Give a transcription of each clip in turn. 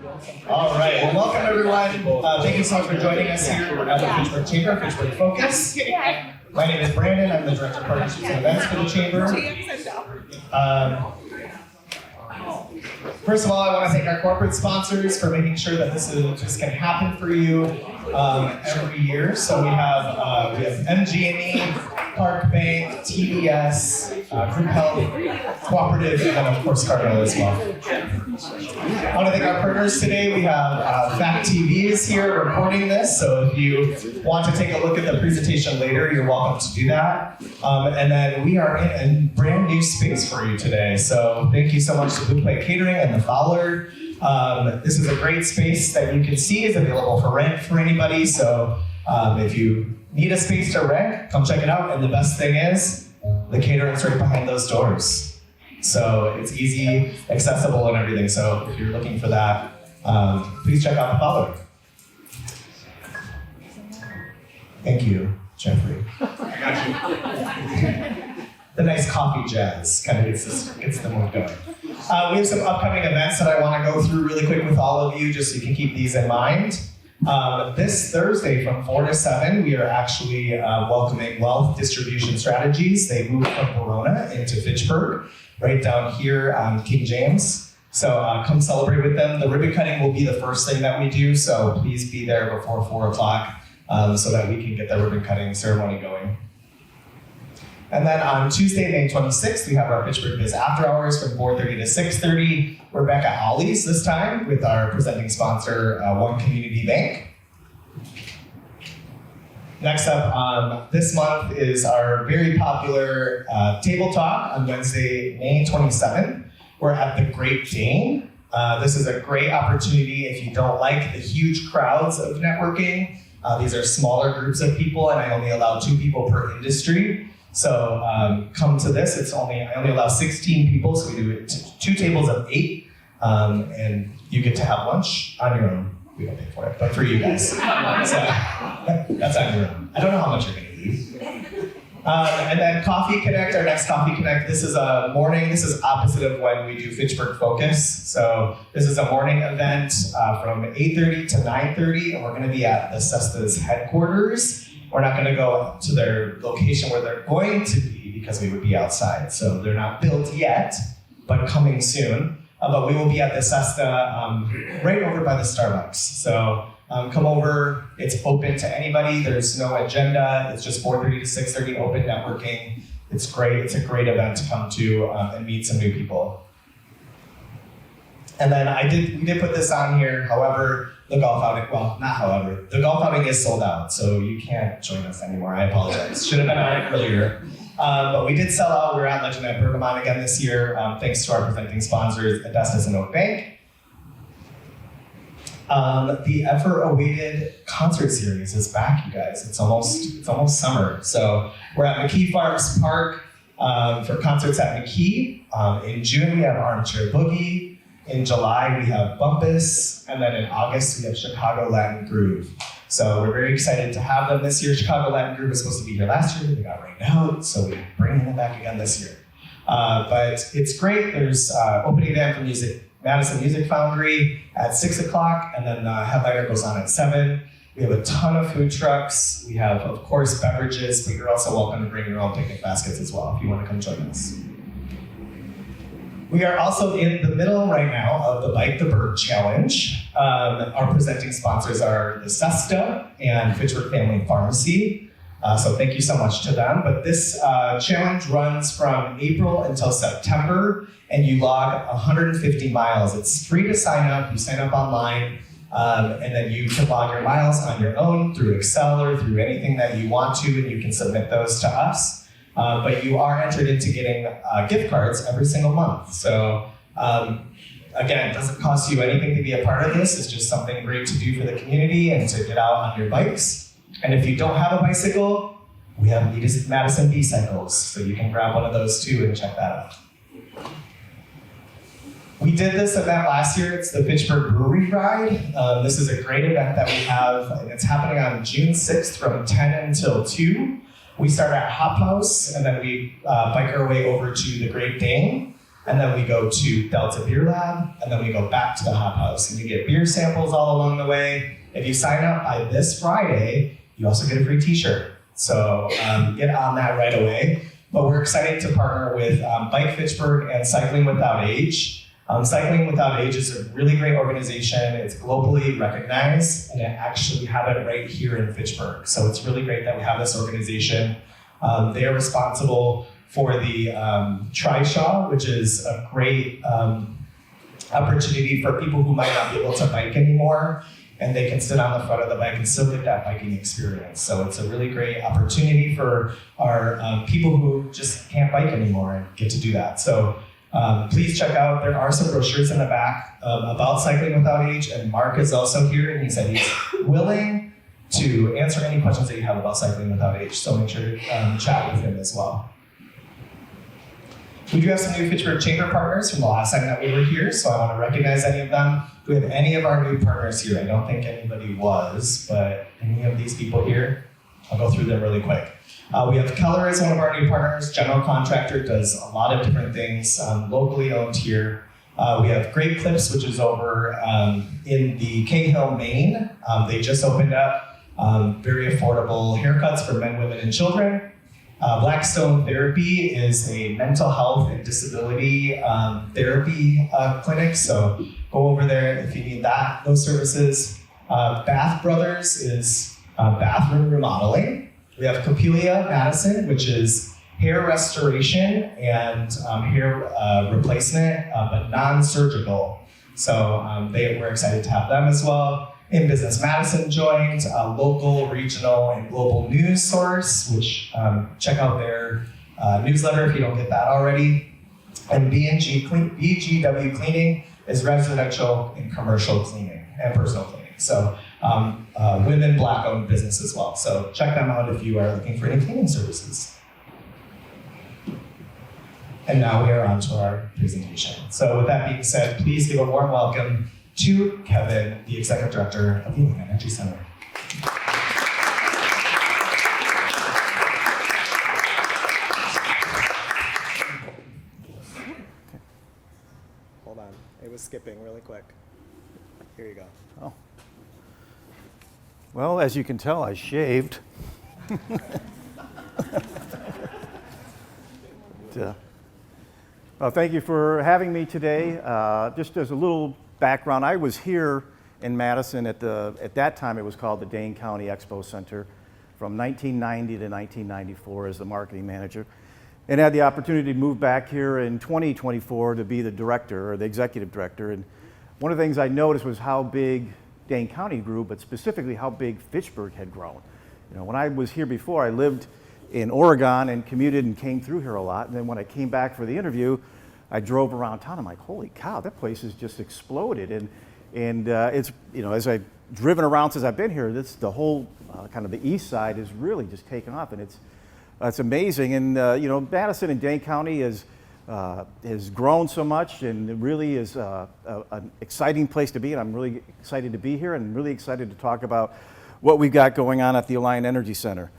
All right, well, welcome everyone. Thank you so much for joining us here at the Fitchburg Chamber, Fitchburg Focus. My name is Brandon. I'm the Director of Partnerships and Events for the Chamber. First of all, I want to thank our corporate sponsors for making sure that this can happen for you every year. So we have MG&E, Park Bank, TDS, Group Health, Cooperative, and then of course Cardinal as well. I want to thank our partners today. We have Fact TV is here recording this, so if you want to take a look at the presentation later, you're welcome to do that. And then we are in a brand new space for you today, so thank you so much to Blue Plate Catering and the Fowler. This is a great space that you can see is available for rent for anybody, so if you need a space to rent, come check it out. And the best thing is, the catering's right behind those doors. So it's easy, accessible, and everything. So if you're looking for that, please check out the Fowler. Thank you, Jeffrey. I got you. The nice coffee jazz kind of gets the mood going. We have some upcoming events that I want to go through really quick with all of you, just so you can keep these in mind. This Thursday from 4 to 7, we are actually welcoming Wealth Distribution Strategies. They moved from Verona into Fitchburg, right down here on King James. So come celebrate with them. The ribbon cutting will be the first thing that we do, so please be there before 4 o'clock so that we can get the ribbon cutting ceremony going. And then on Tuesday, May 26th, we have our Fitchburg Biz After Hours from 4:30 to 6:30. We're back at Ollie's this time with our presenting sponsor, One Community Bank. Next up this month is our very popular Table Talk on Wednesday, May 27th. We're at the Great Dane. This is a great opportunity if you don't like the huge crowds of networking. These are smaller groups of people, and I only allow 2 people per industry. So come to this. I only allow 16 people, so we do it 2 tables of 8, and you get to have lunch on your own. We don't pay for it, but for you guys. So that's on your own. I don't know how much you're gonna eat. And then Coffee Connect, our next Coffee Connect, this is a morning. This is opposite of when we do Fitchburg Focus. So this is a morning event from 8:30 to 9:30, and we're gonna be at the Cesta's headquarters. We're not gonna go to their location where they're going to be because we would be outside. So they're not built yet, but coming soon. But we will be at the Cesta right over by the Starbucks. So come over, it's open to anybody. There's no agenda. It's just 4:30 to 6:30 open networking. It's great, it's a great event to come to and meet some new people. And then we did put this on here, however, the golf outing, the golf outing is sold out, so you can't join us anymore. I apologize. Should have been on it earlier. But we did sell out. We're at Legend at Bergamot again this year, thanks to our presenting sponsors, Adestas and Oak Bank. The ever-awaited concert series is back, you guys. It's almost summer. So we're at McKee Farms Park for concerts at McKee. In June, we have Armchair Boogie. In July, we have Bumpus, and then in August, we have Chicago Latin Groove. So we're very excited to have them this year. Chicago Latin Groove was supposed to be here last year, they got rained out, so we're bringing them back again this year. But it's great. There's opening day for Madison Music Foundry at 6 o'clock, and then headliner goes on at 7. We have a ton of food trucks. We have, of course, beverages, but you're also welcome to bring your own picnic baskets as well if you want to come join us. We are also in the middle right now of the Bite the Bird Challenge. Our presenting sponsors are the Cesta and Fitchburg Family Pharmacy. So thank you so much to them. But this challenge runs from April until September, and you log 150 miles. It's free to sign up. You sign up online, and then you can log your miles on your own through Excel or through anything that you want to, and you can submit those to us. But you are entered into getting gift cards every single month. So again, it doesn't cost you anything to be a part of this. It's just something great to do for the community and to get out on your bikes. And if you don't have a bicycle, we have Madison B-Cycles. So you can grab one of those too and check that out. We did this event last year. It's the Fitchburg Brewery Ride. This is a great event that we have, and it's happening on June 6th from 10 until 2. We start at Hop House, and then we bike our way over to the Great Dane. and then we go to Delta Beer Lab, and then we go back to the Hop House. And you get beer samples all along the way. If you sign up by this Friday, you also get a free t-shirt. So get on that right away. But we're excited to partner with Bike Fitchburg and Cycling Without Age. Cycling Without Age is a really great organization. It's globally recognized, and they actually have it right here in Fitchburg. So it's really great that we have this organization. They are responsible for the Trishaw, which is a great opportunity for people who might not be able to bike anymore, and they can sit on the front of the bike and still get that biking experience. So it's a really great opportunity for our people who just can't bike anymore and get to do that. So please check out, there are some brochures in the back about Cycling Without Age, and Mark is also here, and he said he's willing to answer any questions that you have about Cycling Without Age, so make sure to chat with him as well. We do have some new Fitchburg Chamber partners from the last time that we were here, so I want to recognize any of them. Do we have any of our new partners here? I don't think anybody was, but any of these people here? I'll go through them really quick. We have Keller as one of our new partners. General contractor, does a lot of different things, locally owned here. We have Great Clips, which is over in the Cahill, Maine. They just opened up very affordable haircuts for men, women, and children. Blackstone Therapy is a mental health and disability therapy clinic, so go over there if you need those services. Bath Brothers is bathroom remodeling. We have Copelia Madison, which is hair restoration and hair replacement, but non-surgical. So we're excited to have them as well. In Business Madison joined, a local, regional, and global news source, which check out their newsletter if you don't get that already. And BGW Cleaning is residential and commercial cleaning and personal cleaning. So women, Black-owned business as well. So check them out if you are looking for any cleaning services. And now we are on to our presentation. So with that being said, please give a warm welcome to Kevin, the Executive Director of the Alliant Energy Center. Hold on, it was skipping really quick. Here you go. Oh. Well, as you can tell, I shaved. Thank you for having me today. Just as a little background, I was here in Madison at that time it was called the Dane County Expo Center from 1990 to 1994 as the marketing manager, and had the opportunity to move back here in 2024 to be the director or the executive director. And one of the things I noticed was how big Dane County grew, but specifically how big Fitchburg had grown. You know, when I was here before, I lived in Oregon and commuted and came through here a lot. And then when I came back for the interview, I drove around town. I'm like, holy cow, that place has just exploded. And it's, you know, as I've driven around since I've been here, the whole kind of the east side has really just taken off, and it's amazing. And you know, Madison and Dane County has grown so much, and it really is an exciting place to be. And I'm really excited to be here, and really excited to talk about what we've got going on at the Alliant Energy Center.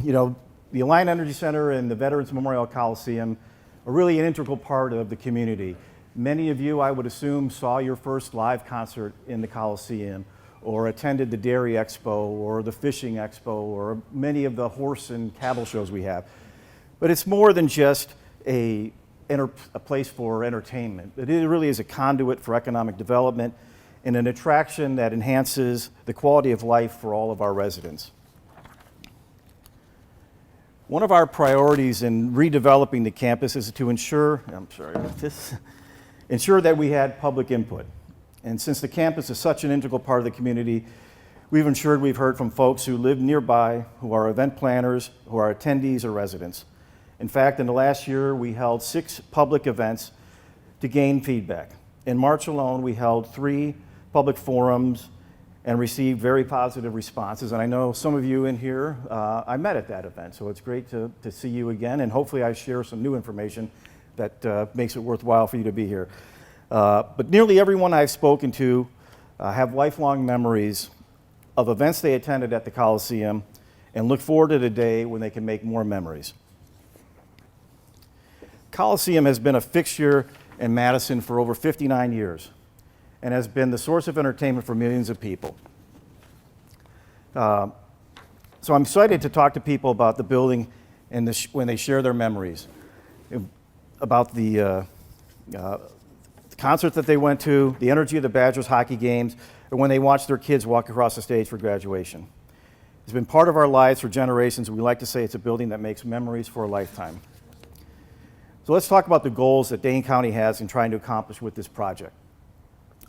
You know, the Alliant Energy Center and the Veterans Memorial Coliseum are really an integral part of the community. Many of you, I would assume, saw your first live concert in the Coliseum, or attended the Dairy Expo, or the Fishing Expo, or many of the horse and cattle shows we have. But it's more than just a place for entertainment. It really is a conduit for economic development and an attraction that enhances the quality of life for all of our residents. One of our priorities in redeveloping the campus is to ensure that we had public input. And since the campus is such an integral part of the community, we've heard from folks who live nearby, who are event planners, who are attendees or residents. In fact, in the last year, we held 6 public events to gain feedback. In March alone, we held 3 public forums and received very positive responses. And I know some of you in here I met at that event, so it's great to see you again, and hopefully I share some new information that makes it worthwhile for you to be here. But nearly everyone I've spoken to have lifelong memories of events they attended at the Coliseum and look forward to the day when they can make more memories. Coliseum has been a fixture in Madison for over 59 years and has been the source of entertainment for millions of people. So I'm excited to talk to people about the building and when they share their memories, about the concert that they went to, the energy of the Badgers hockey games, or when they watched their kids walk across the stage for graduation. It's been part of our lives for generations. We like to say it's a building that makes memories for a lifetime. So let's talk about the goals that Dane County has in trying to accomplish with this project.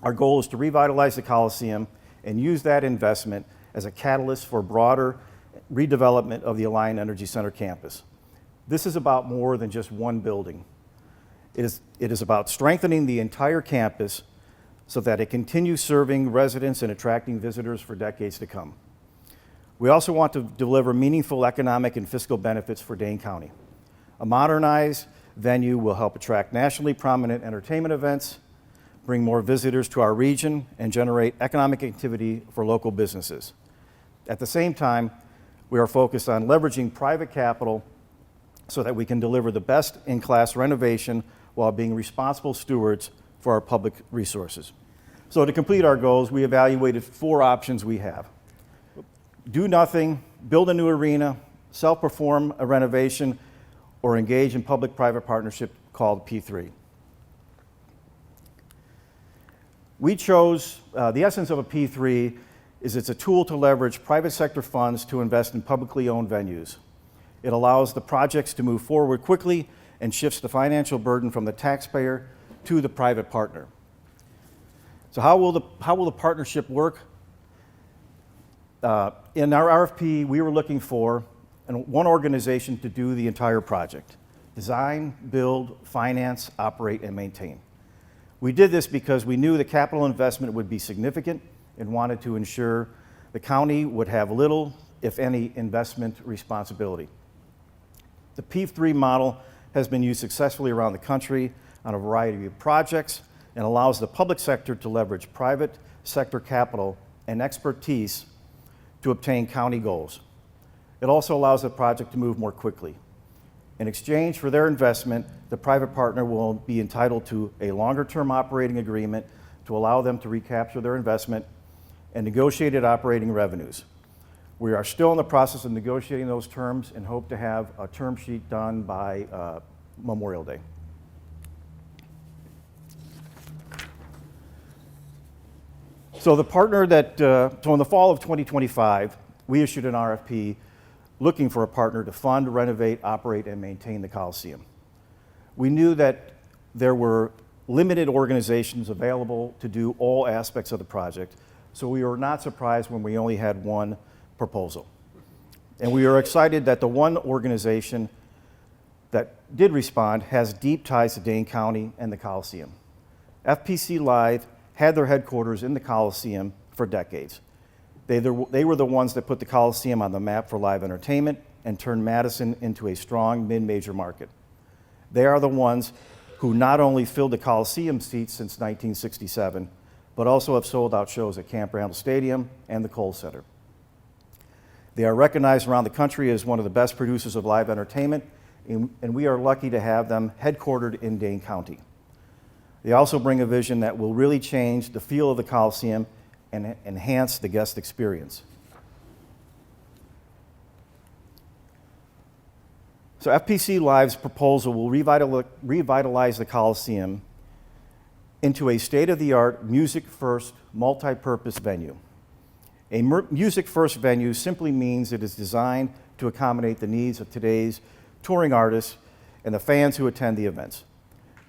Our goal is to revitalize the Coliseum and use that investment as a catalyst for broader redevelopment of the Alliant Energy Center campus. This is about more than just one building. It is about strengthening the entire campus so that it continues serving residents and attracting visitors for decades to come. We also want to deliver meaningful economic and fiscal benefits for Dane County. A modernized venue will help attract nationally prominent entertainment events, bring more visitors to our region, and generate economic activity for local businesses. At the same time, we are focused on leveraging private capital so that we can deliver the best-in-class renovation while being responsible stewards for our public resources. So to complete our goals, we evaluated 4 options we have. Do nothing, build a new arena, self-perform a renovation, or engage in public-private partnership called P3. We chose, the essence of a P3 is it's a tool to leverage private sector funds to invest in publicly owned venues. It allows the projects to move forward quickly and shifts the financial burden from the taxpayer to the private partner. So how will the partnership work? In our RFP, we were looking for one organization to do the entire project: design, build, finance, operate, and maintain. We did this because we knew the capital investment would be significant and wanted to ensure the county would have little, if any, investment responsibility. The P3 model has been used successfully around the country on a variety of projects and allows the public sector to leverage private sector capital and expertise to obtain county goals. It also allows the project to move more quickly. In exchange for their investment, the private partner will be entitled to a longer-term operating agreement to allow them to recapture their investment and negotiated operating revenues. We are still in the process of negotiating those terms and hope to have a term sheet done by Memorial Day. So the partner so in the fall of 2025, we issued an RFP looking for a partner to fund, renovate, operate, and maintain the Coliseum. We knew that there were limited organizations available to do all aspects of the project, so we were not surprised when we only had one proposal. And we are excited that the one organization that did respond has deep ties to Dane County and the Coliseum. FPC Live had their headquarters in the Coliseum for decades. They were the ones that put the Coliseum on the map for live entertainment and turned Madison into a strong mid-major market. They are the ones who not only filled the Coliseum seats since 1967, but also have sold out shows at Camp Randall Stadium and the Kohl Center. They are recognized around the country as one of the best producers of live entertainment, and we are lucky to have them headquartered in Dane County. They also bring a vision that will really change the feel of the Coliseum and enhance the guest experience. So FPC Live's proposal will revitalize the Coliseum into a state-of-the-art, music-first, multi-purpose venue. A music-first venue simply means it is designed to accommodate the needs of today's touring artists and the fans who attend the events.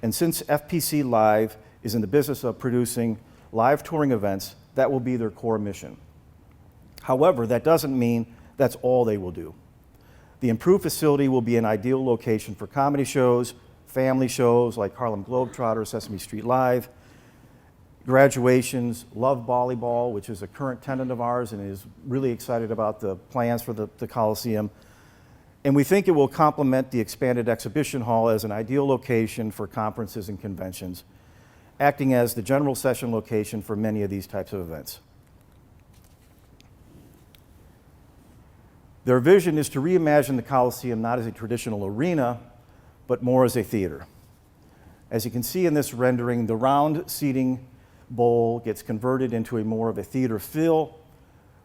And since FPC Live is in the business of producing live touring events, that will be their core mission. However, that doesn't mean that's all they will do. The improved facility will be an ideal location for comedy shows, family shows like Harlem Globetrotters, Sesame Street Live, graduations, Love Volleyball, which is a current tenant of ours and is really excited about the plans for the Coliseum. And we think it will complement the expanded exhibition hall as an ideal location for conferences and conventions, acting as the general session location for many of these types of events. Their vision is to reimagine the Coliseum not as a traditional arena, but more as a theater. As you can see in this rendering, the round seating bowl gets converted into a more of a theater feel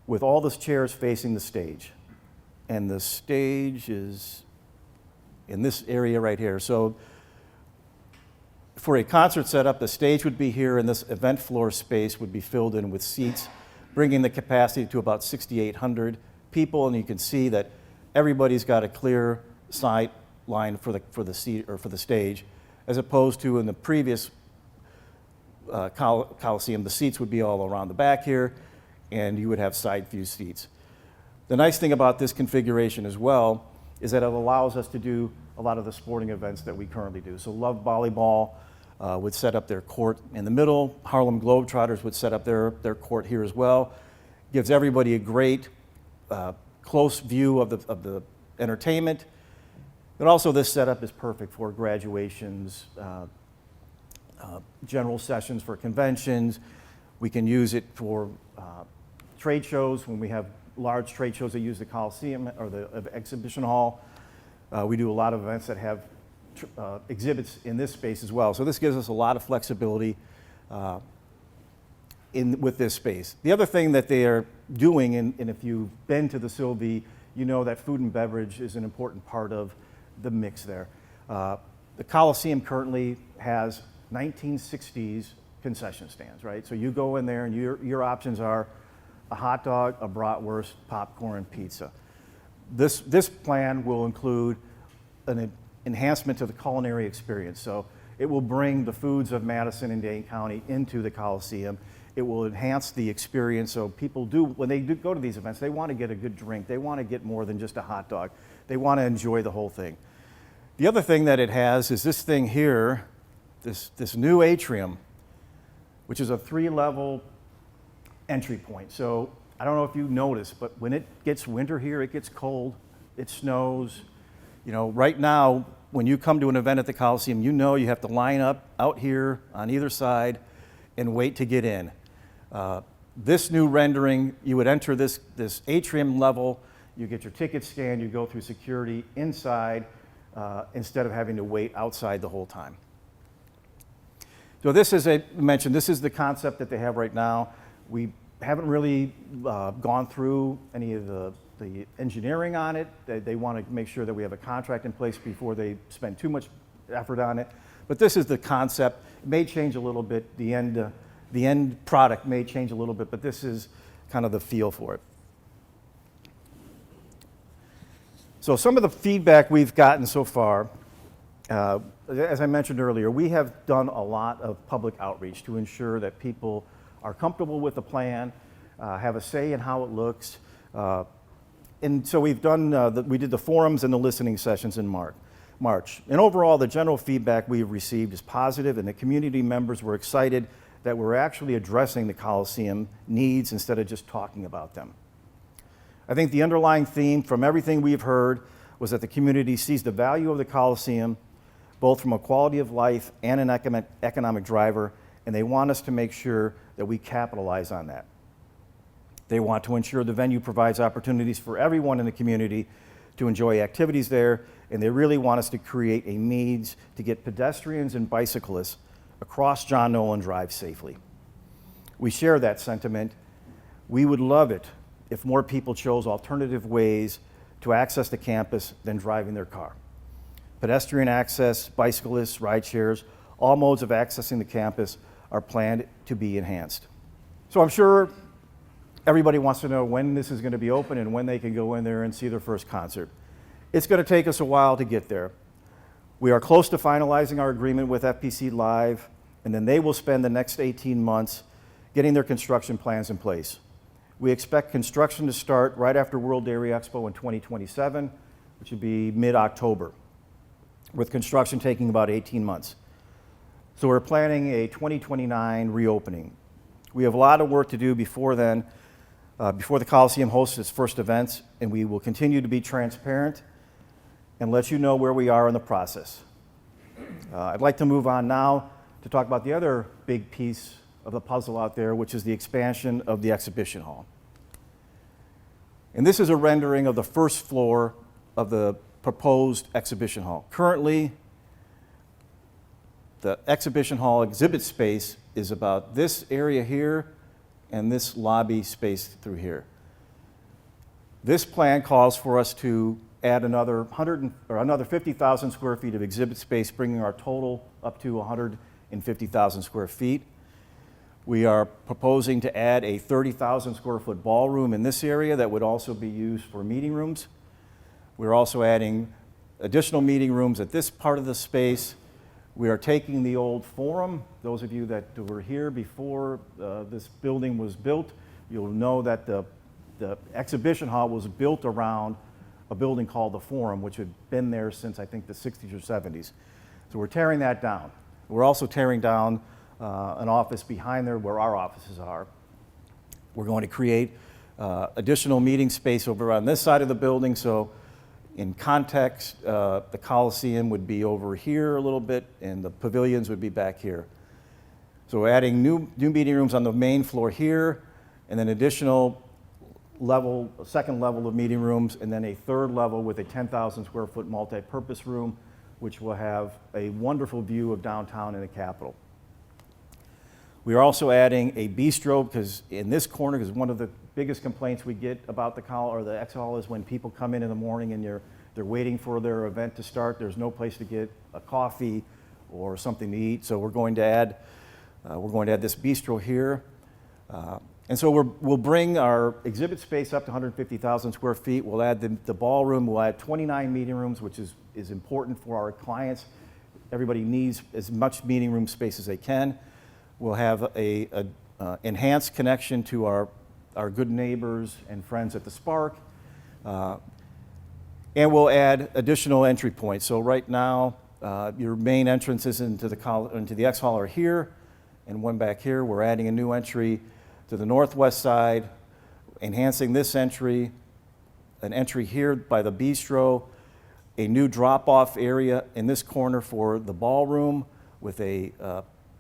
with all the chairs facing the stage. And the stage is in this area right here. So for a concert setup, the stage would be here and this event floor space would be filled in with seats, bringing the capacity to about 6,800 people. And you can see that everybody's got a clear sight line for the seat or for the stage, as opposed to in the previous Coliseum, the seats would be all around the back here, and you would have side view seats. The nice thing about this configuration as well is that it allows us to do a lot of the sporting events that we currently do. So Love Volleyball would set up their court in the middle. Harlem Globetrotters would set up their court here as well. Gives everybody a great close view of the entertainment. But also this setup is perfect for graduations, general sessions for conventions. We can use it for trade shows when we have large trade shows that use the Coliseum or the exhibition hall. We do a lot of events that have exhibits in this space as well. So this gives us a lot of flexibility with this space. The other thing that they are doing, and if you've been to the Sylvie, you know that food and beverage is an important part of the mix there. The Coliseum currently has 1960s concession stands, right? So you go in there and your options are a hot dog, a bratwurst, popcorn, pizza. This plan will include an enhancement to the culinary experience. So it will bring the foods of Madison and Dane County into the Coliseum. It will enhance the experience. So people when they do go to these events, they want to get a good drink. They want to get more than just a hot dog. They want to enjoy the whole thing. The other thing that it has is this thing here, this new atrium, which is a 3-level entry point. So I don't know if you noticed, but when it gets winter here, it gets cold, it snows. You know, right now, when you come to an event at the Coliseum, you know you have to line up out here on either side and wait to get in. This new rendering, you would enter this atrium level, you get your ticket scanned, you go through security inside instead of having to wait outside the whole time. So this is this is the concept that they have right now. We haven't really gone through any of the engineering on it. They want to make sure that we have a contract in place before they spend too much effort on it. But this is the concept. It may change a little bit. The end product may change a little bit, but this is kind of the feel for it. So some of the feedback we've gotten so far, as I mentioned earlier, we have done a lot of public outreach to ensure that people are comfortable with the plan, have a say in how it looks. And so we've done, we did the forums and the listening sessions in March. And overall, the general feedback we've received is positive, and the community members were excited that we're actually addressing the Coliseum needs instead of just talking about them. I think the underlying theme from everything we've heard was that the community sees the value of the Coliseum, both from a quality of life and an economic driver, and they want us to make sure that we capitalize on that. They want to ensure the venue provides opportunities for everyone in the community to enjoy activities there, and they really want us to create a means to get pedestrians and bicyclists across John Nolan Drive safely. We share that sentiment. We would love it if more people chose alternative ways to access the campus than driving their car. Pedestrian access, bicyclists, ride shares, all modes of accessing the campus are planned to be enhanced. So I'm sure everybody wants to know when this is going to be open and when they can go in there and see their first concert. It's going to take us a while to get there. We are close to finalizing our agreement with FPC Live, and then they will spend the next 18 months getting their construction plans in place. We expect construction to start right after World Dairy Expo in 2027, which would be mid-October, with construction taking about 18 months. So we're planning a 2029 reopening. We have a lot of work to do before then, before the Coliseum hosts its first events, and we will continue to be transparent and let you know where we are in the process. I'd like to move on now to talk about the other big piece of the puzzle out there, which is the expansion of the exhibition hall. And this is a rendering of the first floor of the proposed exhibition hall. Currently, the exhibition hall exhibit space is about this area here and this lobby space through here. This plan calls for us to add another 50,000 square feet of exhibit space, bringing our total up to 150,000 square feet. We are proposing to add a 30,000 square foot ballroom in this area that would also be used for meeting rooms. We're also adding additional meeting rooms at this part of the space. We are taking the old forum. Those of you that were here before this building was built, you'll know that the exhibition hall was built around a building called the Forum, which had been there since I think the 60s or 70s. So we're tearing that down. We're also tearing down an office behind there where our offices are. We're going to create additional meeting space over on this side of the building. So in context, the Coliseum would be over here a little bit and the pavilions would be back here. So we're adding new meeting rooms on the main floor here, and then additional level, a second level of meeting rooms, and then a third level with a 10,000 square foot multi-purpose room, which will have a wonderful view of downtown and the Capitol. We are also adding a bistro, because in this corner, because one of the biggest complaints we get about the X Hall is when people come in the morning and they're waiting for their event to start. There's no place to get a coffee or something to eat. So we're going to add this bistro here. And so we'll bring our exhibit space up to 150,000 square feet. We'll add the ballroom. We'll add 29 meeting rooms, which is important for our clients. Everybody needs as much meeting room space as they can. We'll have a enhanced connection to our good neighbors and friends at the Spark. And we'll add additional entry points. So right now, your main entrances into the X Hall are here, and one back here. We're adding a new entry to the northwest side, enhancing this entry, an entry here by the bistro, a new drop-off area in this corner for the ballroom with a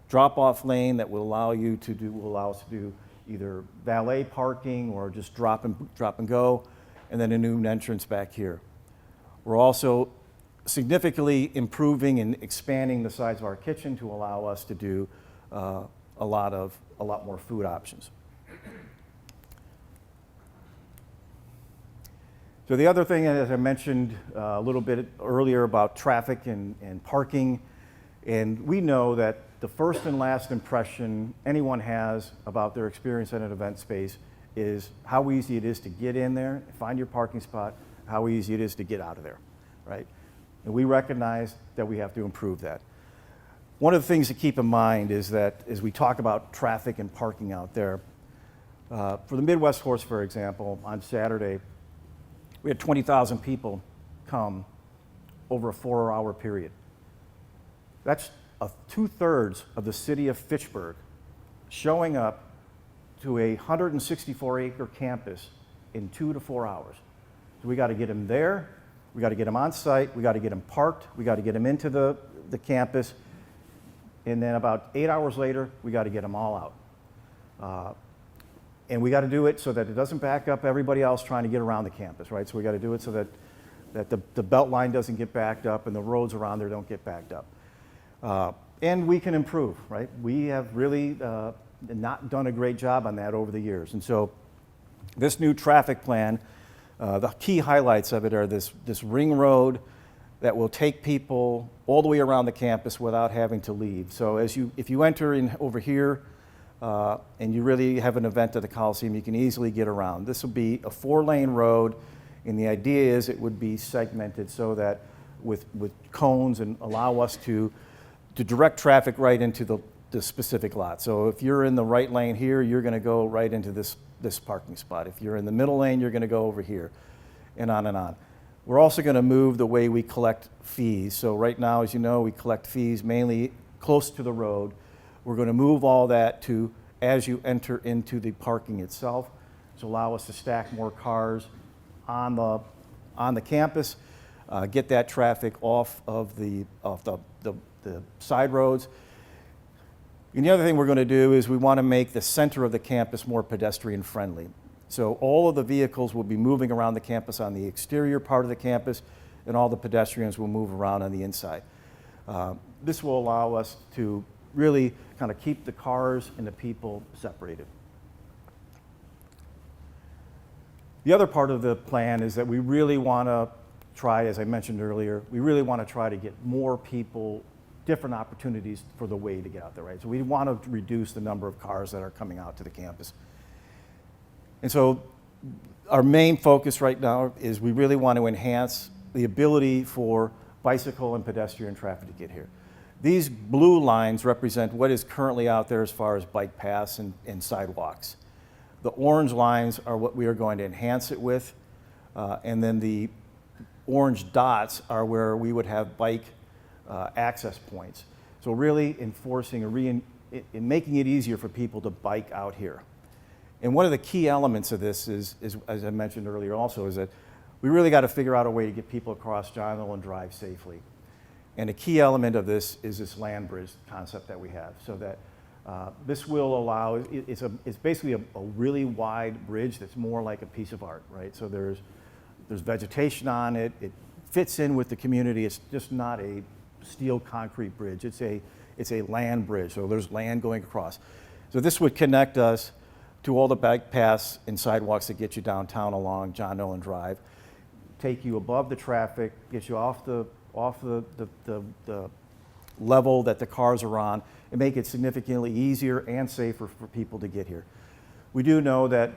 drop-off lane that will allow us to do either valet parking or just drop and go, and then a new entrance back here. We're also significantly improving and expanding the size of our kitchen to allow us to do a lot more food options. So the other thing, as I mentioned a little bit earlier about traffic and parking, and we know that the first and last impression anyone has about their experience at an event space is how easy it is to get in there, find your parking spot, how easy it is to get out of there, right? And we recognize that we have to improve that. One of the things to keep in mind is that as we talk about traffic and parking out there, for the Midwest Horse Fair example, on Saturday, we had 20,000 people come over a 4-hour period. That's 2/3 of the city of Fitchburg showing up to a 164-acre campus in 2 to 4 hours. So we got to get them there, we got to get them on site, we got to get them parked, we got to get them into the campus, and then about 8 hours later, we got to get them all out. And we got to do it so that it doesn't back up everybody else trying to get around the campus, right? So we got to do it so that the belt line doesn't get backed up and the roads around there don't get backed up. And we can improve, right? We have really not done a great job on that over the years. And so this new traffic plan, the key highlights of it are this ring road that will take people all the way around the campus without having to leave. So if you enter in over here, and you really have an event at the Coliseum, you can easily get around. This will be a 4-lane road, and the idea is it would be segmented so that with cones and allow us to direct traffic right into the specific lot. So if you're in the right lane here, you're going to go right into this parking spot. If you're in the middle lane, you're going to go over here, and on and on. We're also going to move the way we collect fees. So right now, as you know, we collect fees mainly close to the road. We're going to move all that to as you enter into the parking itself to allow us to stack more cars on the campus, get that traffic off the side roads. And the other thing we're going to do is we want to make the center of the campus more pedestrian friendly. So all of the vehicles will be moving around the campus on the exterior part of the campus, and all the pedestrians will move around on the inside. This will allow us to really kind of keep the cars and the people separated. The other part of the plan is that we really want to try, as I mentioned earlier, we really want to try to get more people different opportunities for the way to get out there, right? So we want to reduce the number of cars that are coming out to the campus. And so our main focus right now is we really want to enhance the ability for bicycle and pedestrian traffic to get here. These blue lines represent what is currently out there as far as bike paths and sidewalks. The orange lines are what we are going to enhance it with, and then the orange dots are where we would have bike access points. So really enforcing in making it easier for people to bike out here. And one of the key elements of this is, as I mentioned earlier also, is that we really got to figure out a way to get people across John Nolan Drive safely. And a key element of this is this land bridge concept that we have, so that this will allow, it's basically a really wide bridge that's more like a piece of art, right? So there's vegetation on it, it fits in with the community, it's just not a steel concrete bridge, it's a land bridge, so there's land going across. So this would connect us to all the bike paths and sidewalks that get you downtown along John Nolan Drive, take you above the traffic, get you off the level that the cars are on, and make it significantly easier and safer for people to get here. We do know that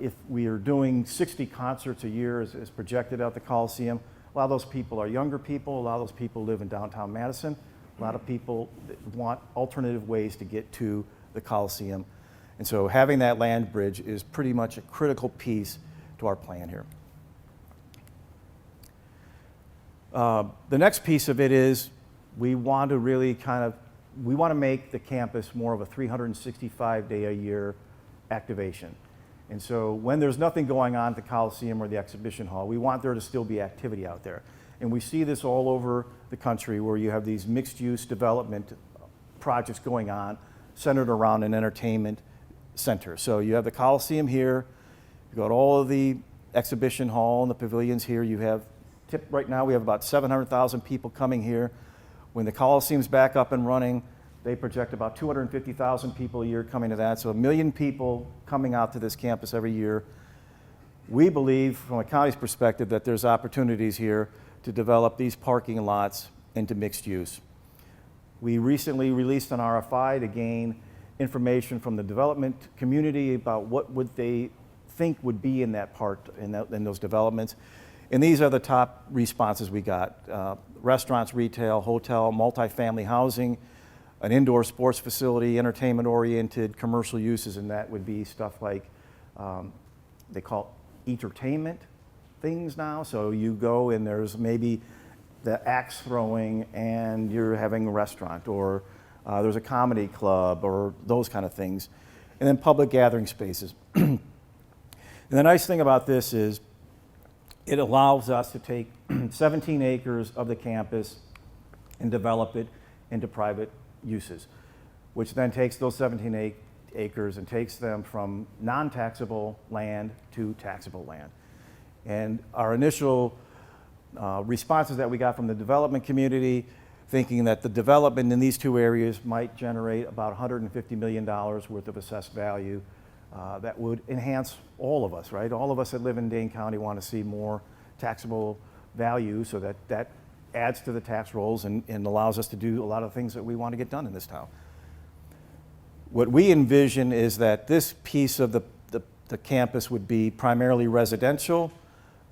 if we are doing 60 concerts a year as projected at the Coliseum, a lot of those people are younger people, a lot of those people live in downtown Madison, a lot of people want alternative ways to get to the Coliseum. And so having that land bridge is pretty much a critical piece to our plan here. The next piece of it is we want to really we want to make the campus more of a 365-day-a-year activation. And so when there's nothing going on at the Coliseum or the exhibition hall, we want there to still be activity out there. And we see this all over the country where you have these mixed-use development projects going on centered around an entertainment center. So you have the Coliseum here, you've got all of the exhibition hall and the pavilions here. You have, right now we have about 700,000 people coming here. When the Coliseum's back up and running, they project about 250,000 people a year coming to that. So 1 million people coming out to this campus every year. We believe, from a county's perspective, that there's opportunities here to develop these parking lots into mixed use. We recently released an RFI to gain information from the development community about what would they think would be in that part, in those developments. And these are the top responses we got. Restaurants, retail, hotel, multifamily housing, an indoor sports facility, entertainment-oriented commercial uses, and that would be stuff like, they call entertainment things now. So you go and there's maybe the axe throwing and you're having a restaurant, or there's a comedy club, or those kind of things. And then public gathering spaces. And the nice thing about this is it allows us to take 17 acres of the campus and develop it into private uses, which then takes those 17 acres and takes them from non-taxable land to taxable land. And our initial responses that we got from the development community, thinking that the development in these two areas might generate about $150 million worth of assessed value that would enhance all of us, right? All of us that live in Dane County want to see more taxable value, so that adds to the tax rolls and allows us to do a lot of things that we want to get done in this town. What we envision is that this piece of the campus would be primarily residential,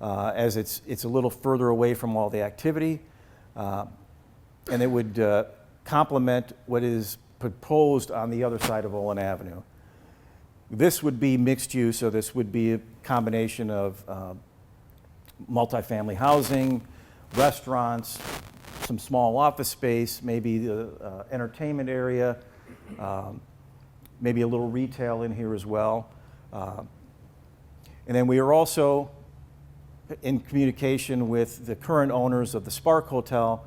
as it's a little further away from all the activity, and it would complement what is proposed on the other side of Olin Avenue. This would be mixed use, so this would be a combination of multifamily housing, restaurants, some small office space, maybe the entertainment area, maybe a little retail in here as well. And then we are also in communication with the current owners of the Spark Hotel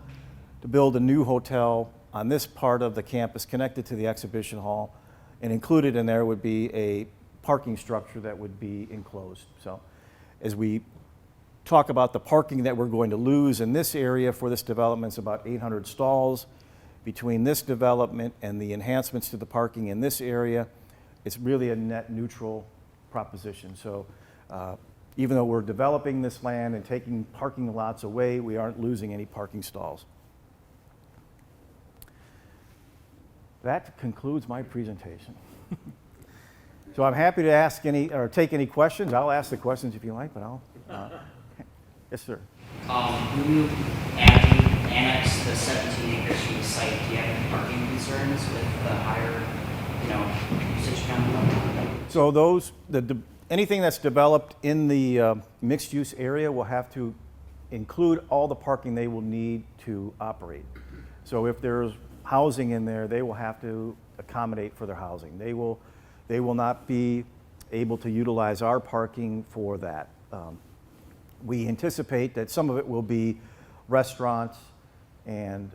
to build a new hotel on this part of the campus connected to the exhibition hall. And included in there would be a parking structure that would be enclosed. So as we talk about the parking that we're going to lose in this area for this development, it's about 800 stalls. Between this development and the enhancements to the parking in this area, it's really a net neutral proposition. So even though we're developing this land and taking parking lots away, we aren't losing any parking stalls. That concludes my presentation. So I'm happy to ask any or take any questions. I'll ask the questions if you like, but I'll. Yes, sir. When you annex the 17 acres from the site, do you have any parking concerns with the higher, usage count? So anything that's developed in the mixed-use area will have to include all the parking they will need to operate. So if there's housing in there, they will have to accommodate for their housing. They will not be able to utilize our parking for that. We anticipate that some of it will be restaurants and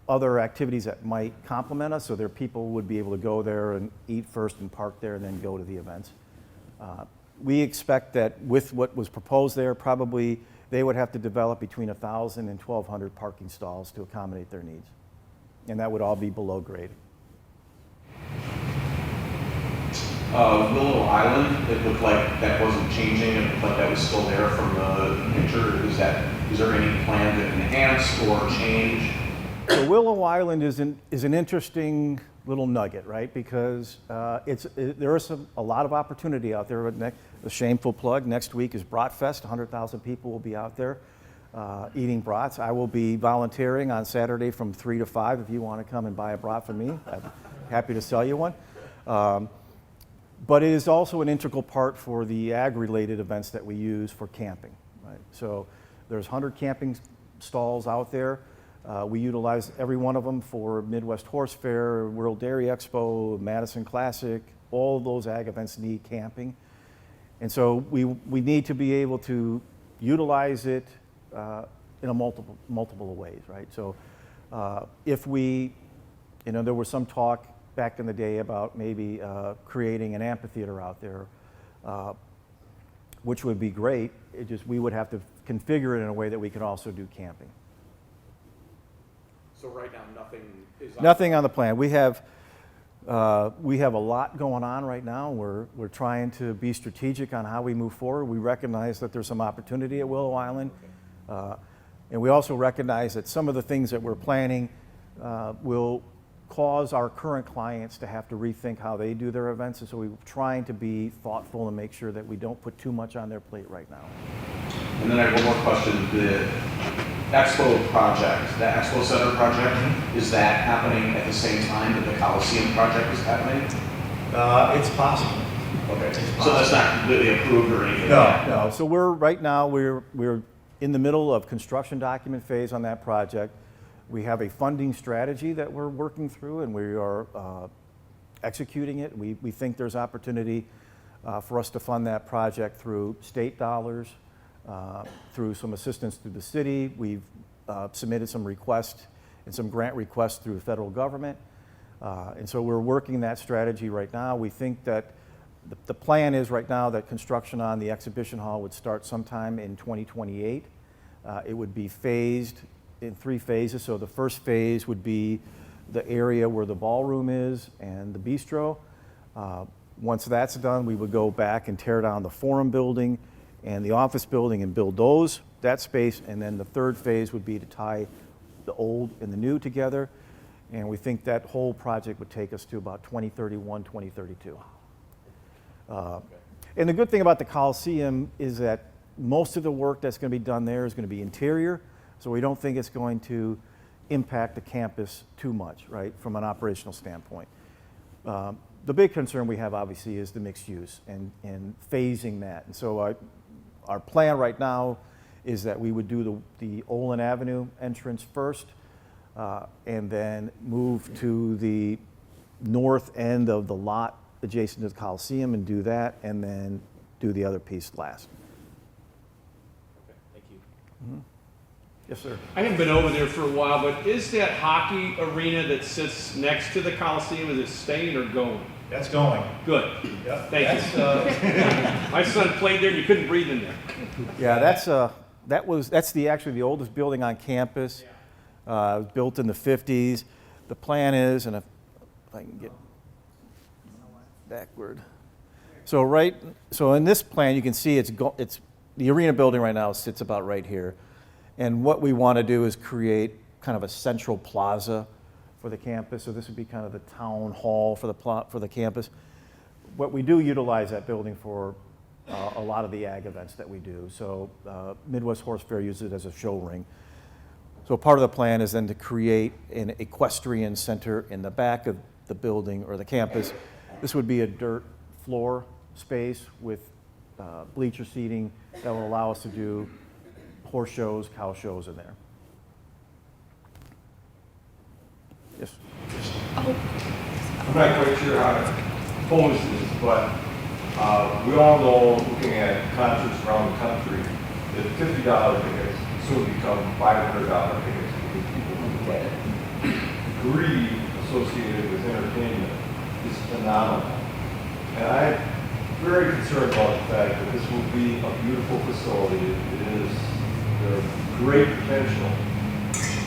other activities that might complement us, so their people would be able to go there and eat first and park there and then go to the events. We expect that with what was proposed there, probably they would have to develop between 1,000 and 1,200 parking stalls to accommodate their needs. And that would all be below grade. Willow Island, it looked like that wasn't changing, it looked like that was still there from the picture. Is there any plan to enhance or change? So Willow Island is an interesting little nugget, right? Because there is a lot of opportunity out there. A shameful plug, next week is Bratfest. 100,000 people will be out there eating brats. I will be volunteering on Saturday from 3 to 5 if you want to come and buy a brat from me. I'm happy to sell you one. But it is also an integral part for the ag-related events that we use for camping, right? So there's 100 camping stalls out there. We utilize every one of them for Midwest Horse Fair, World Dairy Expo, Madison Classic. All of those ag events need camping. And so we need to be able to utilize it in a multiple ways, right? So if there was some talk back in the day about maybe creating an amphitheater out there, which would be great. We would have to configure it in a way that we could also do camping. So right now, nothing on the plan. We have a lot going on right now. We're trying to be strategic on how we move forward. We recognize that there's some opportunity at Willow Island, and we also recognize that some of the things that we're planning will cause our current clients to have to rethink how they do their events, and so we're trying to be thoughtful and make sure that we don't put too much on their plate right now. And then I have one more question. The Expo project, the Expo Center project, is that happening at the same time that the Coliseum project is happening? It's possible. Okay, so that's not completely approved or anything? No. So right now we're in the middle of construction document phase on that project. We have a funding strategy that we're working through, and we are executing it. We think there's opportunity for us to fund that project through state dollars, through some assistance through the city. We've submitted some requests and some grant requests through the federal government. And so we're working that strategy right now. We think that the plan is right now that construction on the exhibition hall would start sometime in 2028. It would be phased in 3 phases. So the first phase would be the area where the ballroom is and the bistro. Once that's done, we would go back and tear down the forum building and the office building and build that space. And then the third phase would be to tie the old and the new together. And we think that whole project would take us to about 2031, 2032. And the good thing about the Coliseum is that most of the work that's going to be done there is going to be interior. So we don't think it's going to impact the campus too much, right, from an operational standpoint. The big concern we have, obviously, is the mixed use and phasing that. And so our plan right now is that we would do the Olin Avenue entrance first, and then move to the north end of the lot adjacent to the Coliseum and do that, and then do the other piece last. Okay, thank you. Mm-hmm. Yes, sir. I haven't been over there for a while, but is that hockey arena that sits next to the Coliseum, is it staying or going? That's going. Good. Yep. Thank you. My son played there and you couldn't breathe in there. Yeah, that's actually the oldest building on campus. It was built in the 50s. The plan is, and if I can get backward. So in this plan, you can see it's the arena building right now sits about right here. And what we want to do is create kind of a central plaza for the campus. So this would be kind of the town hall for the campus. What we do utilize that building for a lot of the ag events that we do. So Midwest Horse Fair uses it as a show ring. So part of the plan is then to create an equestrian center in the back of the building or the campus. This would be a dirt floor space with bleacher seating that will allow us to do horse shows, cow shows in there. Yes. I'm not quite sure how to pose this, but we all know, looking at concerts around the country, that $50 tickets soon become $500 tickets because people who get it. Greed associated with entertainment is phenomenal. And I'm very concerned about the fact that this will be a beautiful facility. It is great potential,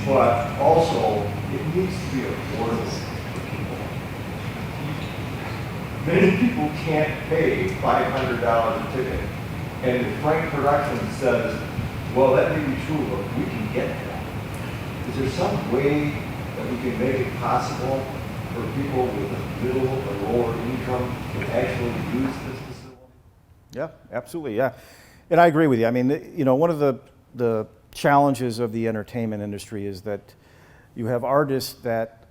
but also it needs to be affordable for people. Many people can't pay $500 a ticket. And if Frank Productions says, well, that may be true, but we can get that. Is there some way that we can make it possible for people with a middle or lower income to actually use this facility? Yeah, absolutely, yeah. And I agree with you. I mean, one of the challenges of the entertainment industry is that you have artists that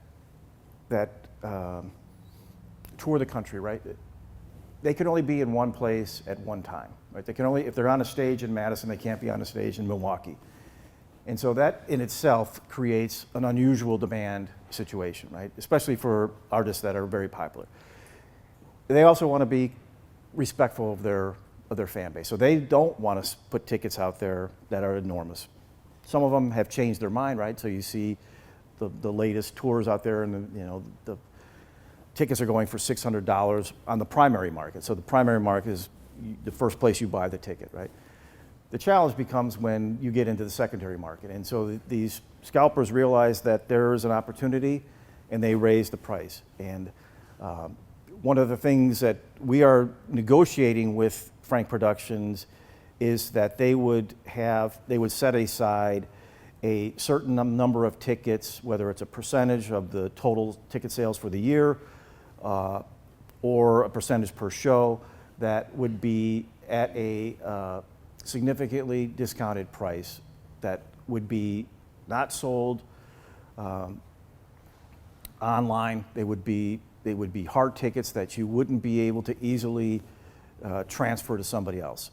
tour the country, right? They can only be in one place at one time, right? They can only, if they're on a stage in Madison, they can't be on a stage in Milwaukee. And so that in itself creates an unusual demand situation, right? Especially for artists that are very popular. They also want to be respectful of their fan base. So they don't want to put tickets out there that are enormous. Some of them have changed their mind, right? So you see the latest tours out there, and the tickets are going for $600 on the primary market. So the primary market is the first place you buy the ticket, right? The challenge becomes when you get into the secondary market. And so these scalpers realize that there is an opportunity and they raise the price. And one of the things that we are negotiating with Frank Productions is that they would set aside a certain number of tickets, whether it's a percentage of the total ticket sales for the year or a percentage per show, that would be at a significantly discounted price that would be not sold online. They would be hard tickets that you wouldn't be able to easily transfer to somebody else.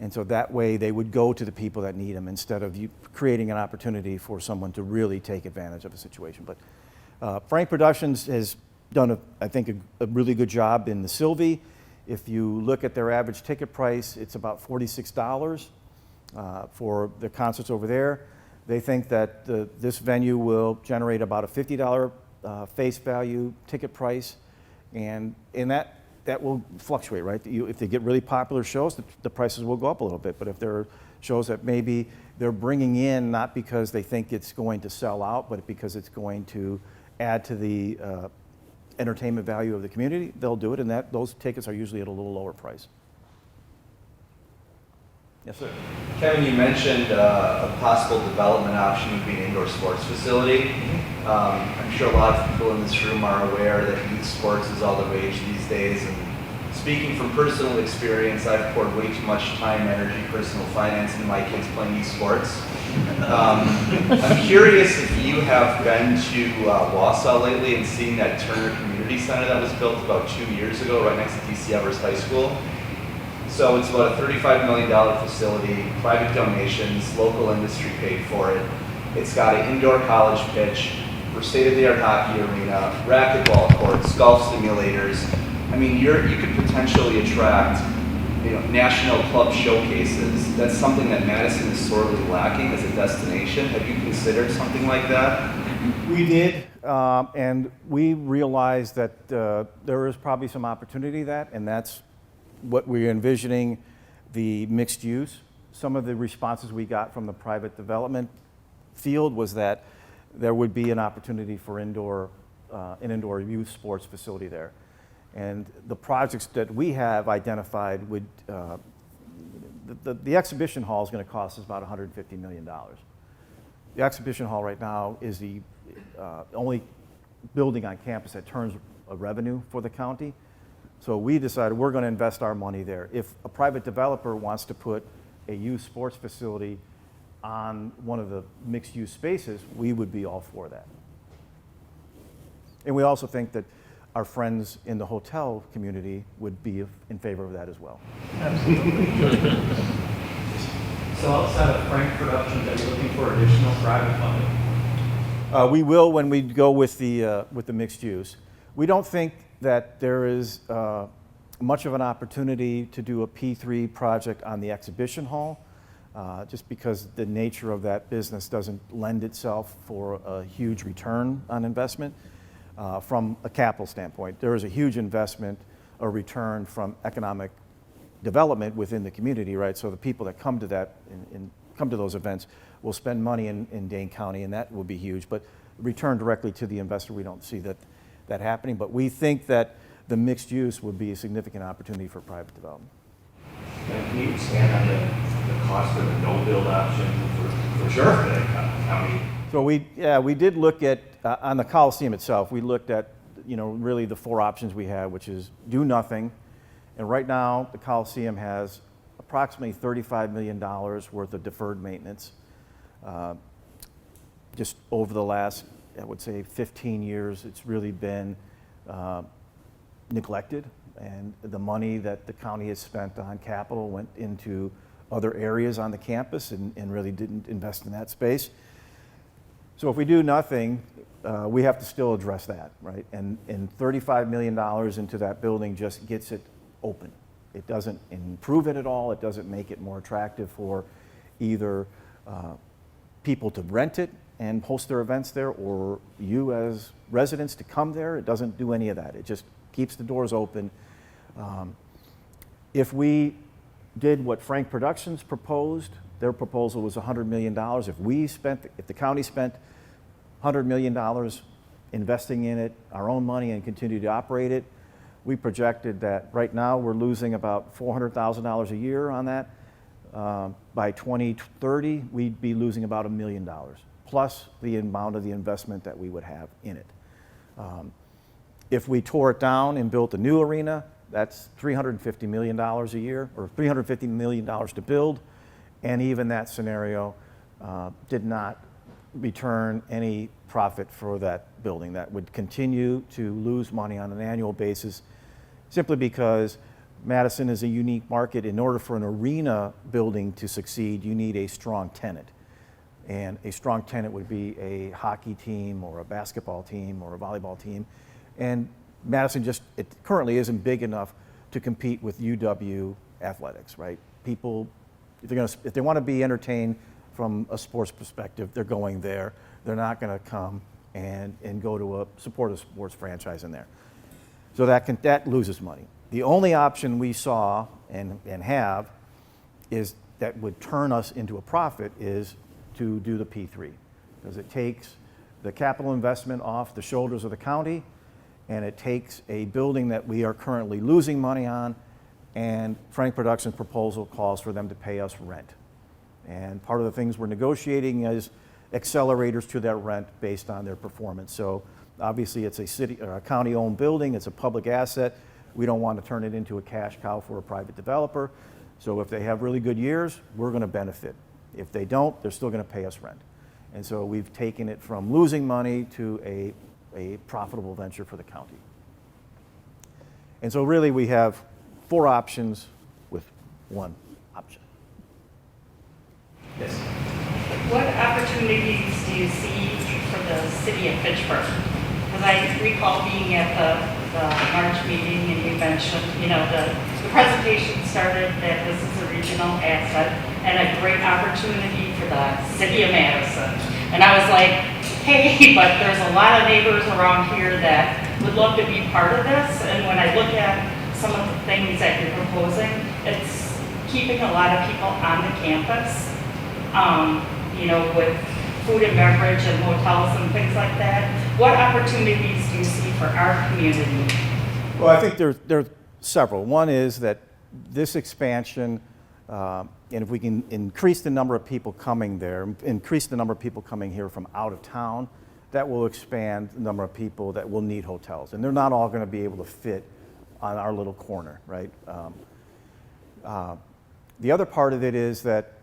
And so that way they would go to the people that need them instead of you creating an opportunity for someone to really take advantage of a situation. But Frank Productions has done, I think, a really good job in the Sylvie. If you look at their average ticket price, it's about $46 for the concerts over there. They think that this venue will generate about a $50 face value ticket price, and that will fluctuate, right? If they get really popular shows, the prices will go up a little bit. But if there are shows that maybe they're bringing in not because they think it's going to sell out, but because it's going to add to the entertainment value of the community, they'll do it, and those tickets are usually at a little lower price. Yes, sir. Kevin, you mentioned a possible development option would be an indoor sports facility. I'm sure a lot of people in this room are aware that youth sports is all the rage these days. And speaking from personal experience, I've poured way too much time, energy, personal finance into my kids playing youth sports. I'm curious if you have been to Wausau lately and seen that Turner Community Center that was built about 2 years ago right next to DC Evers High School. So it's about a $35 million facility, private donations, local industry paid for it. It's got an indoor college pitch, for state-of-the-art hockey arena, racquetball courts, golf simulators. I mean, you could potentially attract national club showcases. That's something that Madison is sorely lacking as a destination. Have you considered something like that? We did, and we realized that there is probably some opportunity that, and that's what we're envisioning, the mixed use. Some of the responses we got from the private development field was that there would be an opportunity for an indoor youth sports facility there. And the projects that we have identified would, the exhibition hall is going to cost us about $150 million. The exhibition hall right now is the only building on campus that turns a revenue for the county. So we decided we're going to invest our money there. If a private developer wants to put a youth sports facility on one of the mixed-use spaces, we would be all for that. And we also think that our friends in the hotel community would be in favor of that as well. So outside of Frank Productions, are you looking for additional private funding? We will when we go with the mixed use. We don't think that there is much of an opportunity to do a P3 project on the exhibition hall, just because the nature of that business doesn't lend itself for a huge return on investment. From a capital standpoint, there is a huge investment or return from economic development within the community, right? So the people that come to that and come to those events will spend money in Dane County, and that will be huge. But return directly to the investor, we don't see that happening. But we think that the mixed use would be a significant opportunity for private development. And can you expand on the cost of the no-build option for Sure. the county? So we did look at, on the Coliseum itself, we looked at, really the four options we had, which is do nothing. And right now, the Coliseum has approximately $35 million worth of deferred maintenance. Just over the last, I would say, 15 years, it's really been neglected. And the money that the county has spent on capital went into other areas on the campus and really didn't invest in that space. So if we do nothing, we have to still address that, right? And $35 million into that building just gets it open. It doesn't improve it at all. It doesn't make it more attractive for either people to rent it and host their events there, or you as residents to come there. It doesn't do any of that. It just keeps the doors open. If we did what Frank Productions proposed, their proposal was $100 million. If the county spent $100 million investing in it, our own money, and continue to operate it, we projected that right now we're losing about $400,000 a year on that. By 2030, we'd be losing about $1 million, plus the amount of the investment that we would have in it. If we tore it down and built a new arena, that's $350 million a year, or $350 million to build. And even that scenario did not return any profit for that building. That would continue to lose money on an annual basis, simply because Madison is a unique market. In order for an arena building to succeed, you need a strong tenant. And a strong tenant would be a hockey team or a basketball team or a volleyball team. And Madison it currently isn't big enough to compete with UW athletics, right? People, if they want to be entertained from a sports perspective, they're going there. They're not going to come and go to support a sports franchise in there. So that loses money. The only option we saw and have is that would turn us into a profit is to do the P3, because it takes the capital investment off the shoulders of the county, and it takes a building that we are currently losing money on, and Frank Productions' proposal calls for them to pay us rent. And part of the things we're negotiating is accelerators to that rent based on their performance. So obviously it's a city or a county-owned building, it's a public asset. We don't want to turn it into a cash cow for a private developer. So if they have really good years, we're going to benefit. If they don't, they're still going to pay us rent. And so we've taken it from losing money to a profitable venture for the county. And so really we have 4 options with 1 option. Yes. What opportunities do you see for the city of Fitchburg? Because I recall being at the the March meeting, and you mentioned, the presentation started that this is a regional asset and a great opportunity for the city of Madison. And I was like, hey, but there's a lot of neighbors around here that would love to be part of this. And when I look at some of the things that you're proposing, it's keeping a lot of people on the campus, with food and beverage and hotels and things like that. What opportunities do you see for our community? Well, I think there are several. One is that this expansion, and if we can increase the number of people coming there, increase the number of people coming here from out of town, that will expand the number of people that will need hotels. And they're not all going to be able to fit on our little corner, right? The other part of it is that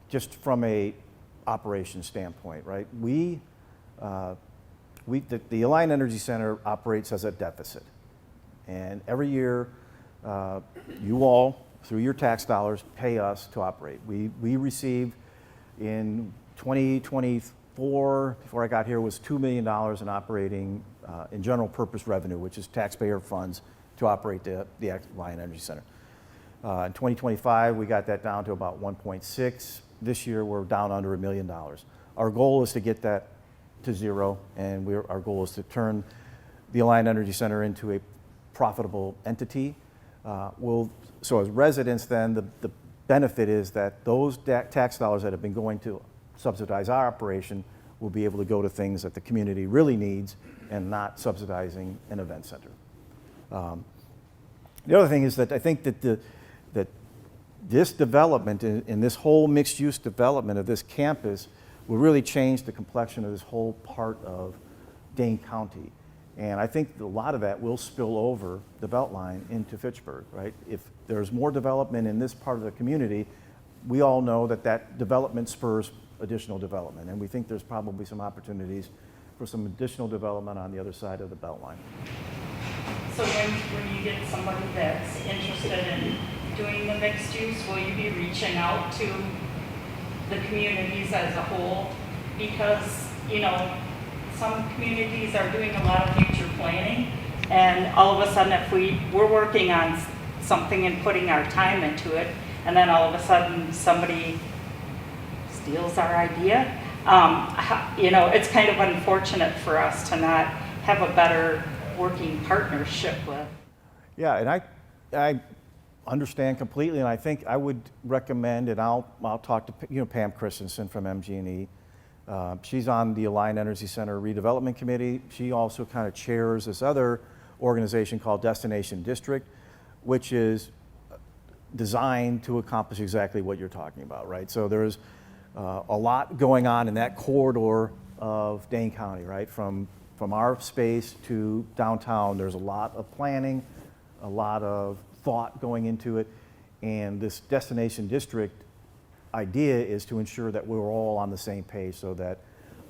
just from a operation standpoint, right? The Alliant Energy Center operates as a deficit. And every year, you all, through your tax dollars, pay us to operate. We received in 2024, before I got here, was $2 million in operating, in general purpose revenue, which is taxpayer funds to operate the Alliant Energy Center. In 2025, we got that down to about 1.6. This year, we're down under $1 million. Our goal is to get that to zero, and our goal is to turn the Alliant Energy Center into a profitable entity. So as residents then, the benefit is that those tax dollars that have been going to subsidize our operation will be able to go to things that the community really needs and not subsidizing an event center. The other thing is that I think that that this development and this whole mixed-use development of this campus will really change the complexion of this whole part of Dane County. And I think a lot of that will spill over the Beltline into Fitchburg, right? If there's more development in this part of the community, we all know that development spurs additional development. And we think there's probably some opportunities for some additional development on the other side of the Beltline. So when you get somebody that's interested in doing the mixed use, will you be reaching out to the communities as a whole? Because, some communities are doing a lot of future planning, and all of a sudden if we're working on something and putting our time into it, and then all of a sudden somebody steals our idea, it's kind of unfortunate for us to not have a better working partnership with. Yeah, and I understand completely, and I think I would recommend, and I'll talk to Pam Christensen from MG&E. She's on the Alliant Energy Center Redevelopment Committee. She also kind of chairs this other organization called Destination District, which is designed to accomplish exactly what you're talking about, right? So there's a lot going on in that corridor of Dane County, right? From our space to downtown, there's a lot of planning, a lot of thought going into it, and this Destination District idea is to ensure that we're all on the same page so that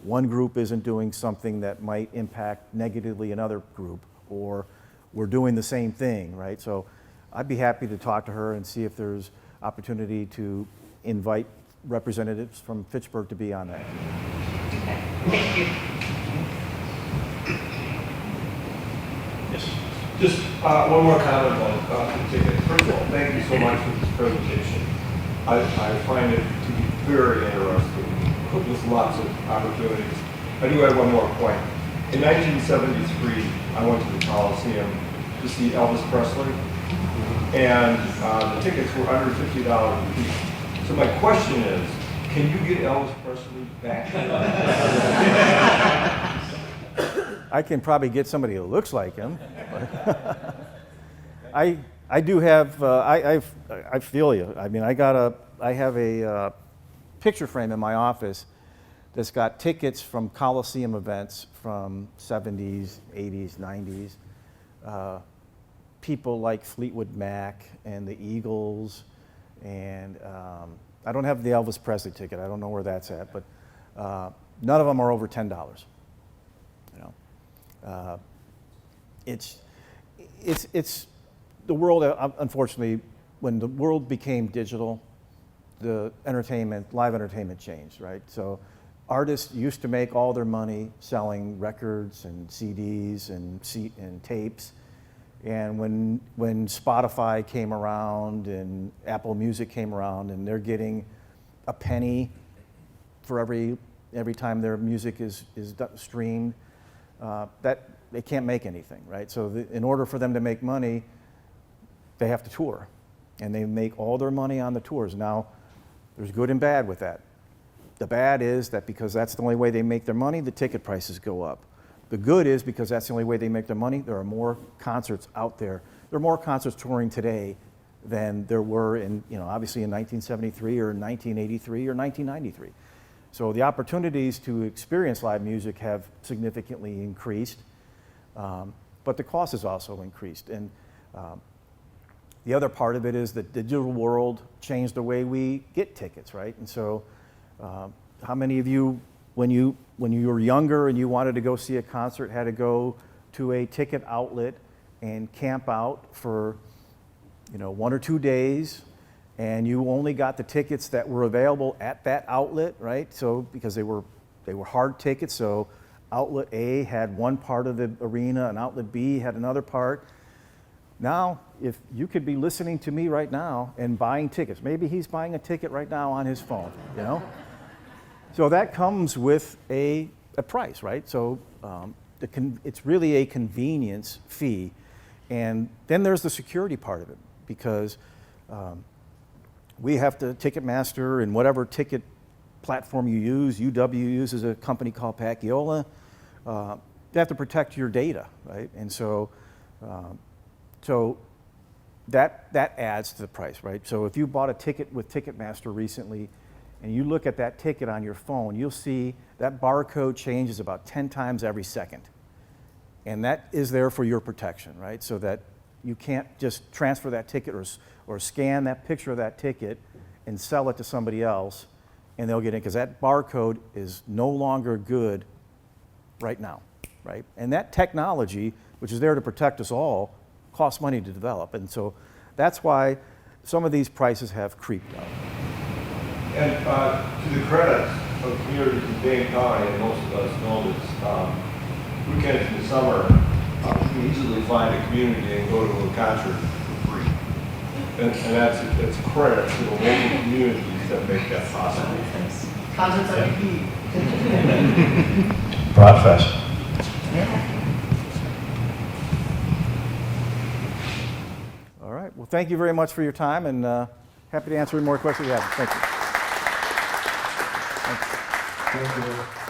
one group isn't doing something that might impact negatively another group, or we're doing the same thing, right? So I'd be happy to talk to her and see if there's opportunity to invite representatives from Fitchburg to be on that. Okay, thank you. Yes. Just one more comment on the ticket. First of all, thank you so much for this presentation. I find it to be very interesting with lots of opportunities. I do have one more point. In 1973, I went to the Coliseum to see Elvis Presley, and the tickets were under $50 a piece. So my question is, can you get Elvis Presley back? I can probably get somebody who looks like him. I do have, I feel you. I mean, I have a picture frame in my office that's got tickets from Coliseum events from 70s, 80s, 90s. People like Fleetwood Mac and the Eagles, and I don't have the Elvis Presley ticket. I don't know where that's at, but none of them are over $10. It's the world. Unfortunately, when the world became digital, the live entertainment changed, right? So artists used to make all their money selling records and CDs and tapes. And when Spotify came around and Apple Music came around and they're getting a penny for every time their music is streamed, that they can't make anything, right? So in order for them to make money, they have to tour. And they make all their money on the tours. Now, there's good and bad with that. The bad is that because that's the only way they make their money, the ticket prices go up. The good is because that's the only way they make their money, there are more concerts out there. There are more concerts touring today than there were in, obviously in 1973 or 1983 or 1993. So the opportunities to experience live music have significantly increased, but the cost has also increased. And the other part of it is that the digital world changed the way we get tickets, right? And so how many of you, when you were younger and you wanted to go see a concert, had to go to a ticket outlet and camp out for 1 or 2 days, and you only got the tickets that were available at that outlet, right? So because they were hard tickets, so outlet A had one part of the arena and outlet B had another part. Now, if you could be listening to me right now and buying tickets, maybe he's buying a ticket right now on his phone, So that comes with a price, right? So it's really a convenience fee. And then there's the security part of it, because we have to, Ticketmaster and whatever ticket platform you use, UW uses a company called Paciola, they have to protect your data, right? And so that adds to the price, right? So if you bought a ticket with Ticketmaster recently, and you look at that ticket on your phone, you'll see that barcode changes about 10 times every second. And that is there for your protection, right? So that you can't just transfer that ticket or scan that picture of that ticket and sell it to somebody else and they'll get in, because that barcode is no longer good right now, right? And that technology, which is there to protect us all, costs money to develop. And so that's why some of these prices have creeped up. And to the credit of communities in Dane County, and most of us know this, weekends in the summer, you can easily find a community and go to a concert for free. And that's credit to the local communities that make that possible. Concerts are key. Broadfest. All right, well, thank you very much for your time, and happy to answer any more questions you have. Thank you. Thank you.